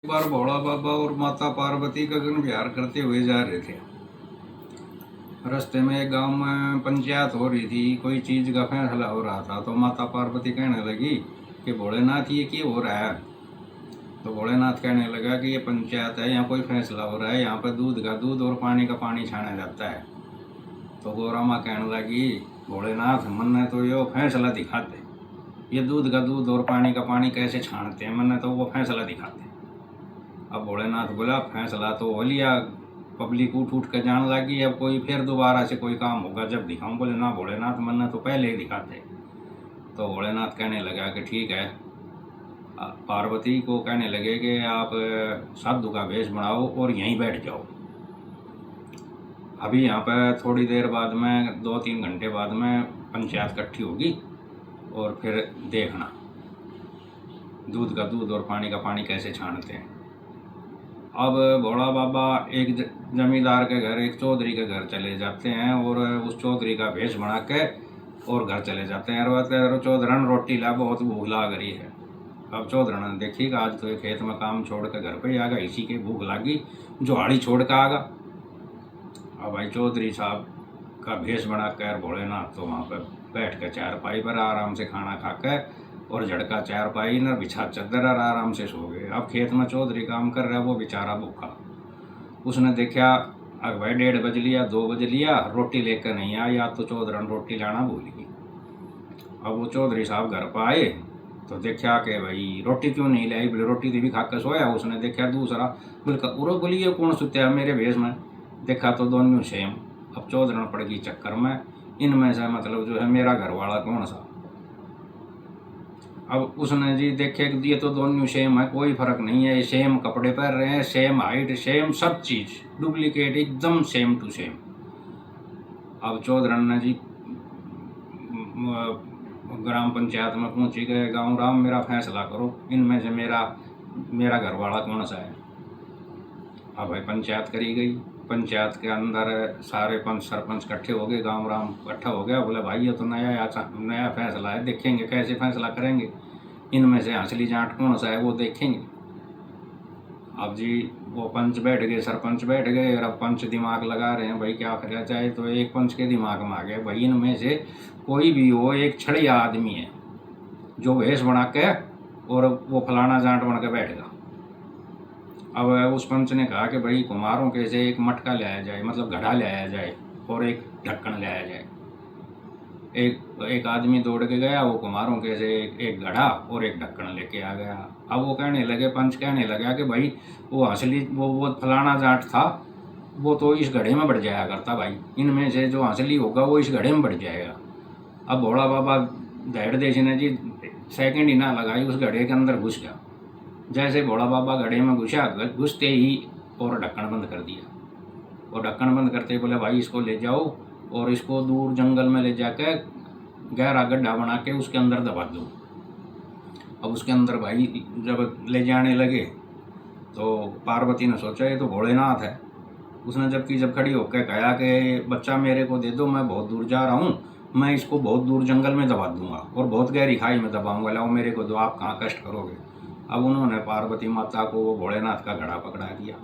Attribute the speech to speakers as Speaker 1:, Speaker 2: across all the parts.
Speaker 1: एक बार भोला बाबा और माता पार्वती गगन विहार करते हुए जा रहे थे। रास्ते में एक गांव में पंचायत हो रही थी, कोई चीज का फैसला हो रहा था। तो माता पार्वती कहने लगी कि भोलेनाथ ये क्या हो रहा है। तो भोलेनाथ कहने लगा कि ये पंचायत है, यहाँ कोई फैसला हो रहा है, यहाँ पर दूध का दूध और पानी का पानी छाना जाता है। तो गौरा माँ कहने लगी भोलेनाथ मन ने तो यो फैसला दिखाते, ये दूध का दूध और पानी का पानी कैसे छानते हैं, मन ने तो वो फैसला दिखाते। अब भोलेनाथ बोला फैसला तो हो लिया, पब्लिक उठ उठ के जान लगी, अब कोई फिर दोबारा से कोई काम होगा जब दिखाऊं। बोले ना भोलेनाथ मन तो पहले ही दिखाते। तो भोलेनाथ कहने लगा कि ठीक है। पार्वती को कहने लगे कि आप साधु का वेश बनाओ और यहीं बैठ जाओ। अभी यहाँ पर थोड़ी देर बाद में 2-3 घंटे बाद में पंचायत इकट्ठी होगी और फिर देखना दूध का दूध और पानी का पानी कैसे छानते हैं। अब भोला बाबा एक जमींदार के घर, एक चौधरी के घर चले जाते हैं और उस चौधरी का भेष बना के और घर चले जाते हैं। और चौधरन रोटी ला, बहुत भूख लाग रही है। अब चौधरन ने देखी कि आज तो ये खेत में काम छोड़ के घर पे ही आ गया, इसी के भूख लागी, जुहाड़ी छोड़ के आ गया। अब भाई चौधरी साहब का भेष बना कर भोलेनाथ तो वहाँ पर बैठ कर चारपाई पर आराम से खाना खा कर और झड़का चारपाई न बिछा चद्दर और आराम से सो गए। अब खेत में चौधरी काम कर रहा है, वो बेचारा भूखा। उसने देखा अब भाई 1:30 बज लिया, 2 बज लिया, रोटी लेकर नहीं आया, या तो चौधरन रोटी लाना भूल गई। अब वो चौधरी साहब घर पर आए तो देखा कि भाई रोटी क्यों नहीं लाई, बोले रोटी तो भी खा कर सोया। उसने देखा दूसरा, बोलिए कौन सुत्या मेरे भेष में। देखा तो दोनों सेम। अब चौधरन पड़ गई चक्कर में, इनमें से मतलब जो है मेरा घर वाला कौन सा। अब उसने जी देखे कि ये तो दोनों सेम है, कोई फर्क नहीं है, सेम कपड़े पहन रहे हैं, सेम हाइट, सेम सब चीज, डुप्लीकेट एकदम सेम टू सेम। अब चौधरन ने जी ग्राम पंचायत में पहुंची गए, गाँव राम मेरा फैसला करो, इनमें से मेरा घर वाला कौन सा है। अब भाई पंचायत करी गई। पंचायत के अंदर सारे पंच सरपंच इकट्ठे हो गए, गाँव राम इकट्ठा हो गया। बोले भाई ये तो नया फैसला है, देखेंगे कैसे फैसला करेंगे, इनमें से असली जाट कौन सा है वो देखेंगे। अब जी वो पंच बैठ गए, सरपंच बैठ गए, और अब पंच दिमाग लगा रहे हैं भाई क्या करा जाए। तो एक पंच के दिमाग में आ गया भाई इनमें से कोई भी हो, एक छड़िया आदमी है जो भेष बना के और वो फलाना जाट बन के बैठेगा। अब उस पंच ने कहा कि भाई कुम्हारों के से एक मटका लाया जाए, मतलब घड़ा लाया जाए और एक ढक्कन लाया जाए। एक आदमी दौड़ के गया, वो कुम्हारों के से एक घड़ा और एक ढक्कन लेके आ गया। अब वो कहने लगे, पंच कहने लगा कि भाई वो असली वो फलाना जाट था, वो तो इस घड़े में बढ़ जाया करता, भाई इनमें से जो असली होगा वो इस घड़े में बढ़ जाएगा। अब भोला बाबा धैर्य देश ने जी सेकंड ही ना लगाई, उस घड़े के अंदर घुस गया। जैसे भोला बाबा घड़े में घुसते ही और ढक्कन बंद कर दिया। और ढक्कन बंद करते ही बोले भाई इसको ले जाओ और इसको दूर जंगल में ले जाकर गहरा गड्ढा बना के उसके अंदर दबा दो। अब उसके अंदर भाई जब ले जाने लगे तो पार्वती ने सोचा ये तो भोलेनाथ है। उसने जब खड़ी होकर कहा कि बच्चा मेरे को दे दो, मैं बहुत दूर जा रहा हूँ, मैं इसको बहुत दूर जंगल में दबा दूंगा और बहुत गहरी खाई में दबाऊंगा, लाओ मेरे को दो, आप कहाँ कष्ट करोगे। अब उन्होंने पार्वती माता को वो भोलेनाथ का घड़ा पकड़ा दिया।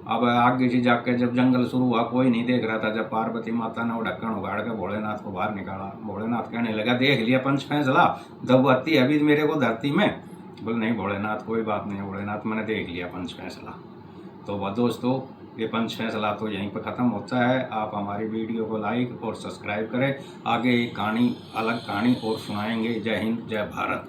Speaker 1: अब आगे से जाकर जब जंगल शुरू हुआ, कोई नहीं देख रहा था, जब पार्वती माता ने वो ढक्कन उगाड़ कर भोलेनाथ को बाहर निकाला। भोलेनाथ कहने लगा देख लिया पंच फैसला, दबती अभी मेरे को धरती में। बोले नहीं भोलेनाथ कोई बात नहीं भोलेनाथ, मैंने देख लिया पंच फैसला। तो वह दोस्तों ये पंच फैसला तो यहीं पर ख़त्म होता है। आप हमारी वीडियो को लाइक और सब्सक्राइब करें, आगे एक कहानी अलग कहानी और सुनाएंगे। जय हिंद जय भारत।